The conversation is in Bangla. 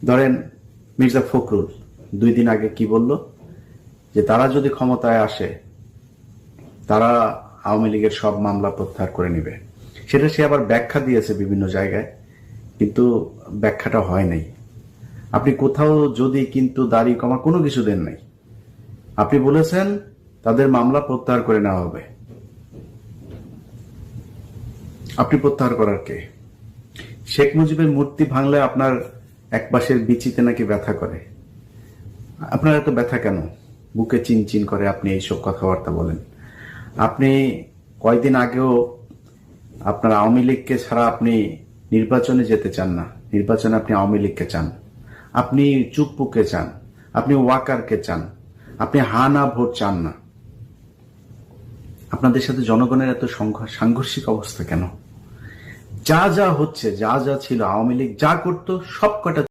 ধরেন মির্জা ফখরুল 2 দিন আগে কি বলল, যে তারা যদি ক্ষমতায় আসে তারা আওয়ামী লীগের সব মামলা প্রত্যাহার করে নেবে। সেটা সে আবার ব্যাখ্যা দিয়েছে বিভিন্ন জায়গায়, কিন্তু ব্যাখ্যাটা হয় নাই। আপনি কোথাও যদি কিন্তু দাড়ি কমা কোনো কিছু দেন নাই, আপনি বলেছেন তাদের মামলা প্রত্যাহার করে নেওয়া হবে। আপনি প্রত্যাহার করার কে? শেখ মুজিবের মূর্তি ভাঙলে আপনার এক পাশের বিচিতে নাকি ব্যথা করে। আপনার এত ব্যথা কেন? বুকে চিনচিন করে আপনি এইসব কথাবার্তা বলেন। আপনি কয়দিন আগেও আপনার আওয়ামী লীগকে ছাড়া আপনি নির্বাচনে যেতে চান না, নির্বাচনে আপনি আওয়ামী লীগকে চান, আপনি চুপ্পুকে চান, আপনি ওয়াকারকে চান, আপনি হা না ভোট চান না। আপনাদের সাথে জনগণের এত সাংঘর্ষিক অবস্থা কেন? যা যা হচ্ছে, যা যা ছিল, আওয়ামী লীগ যা করতো সব কটা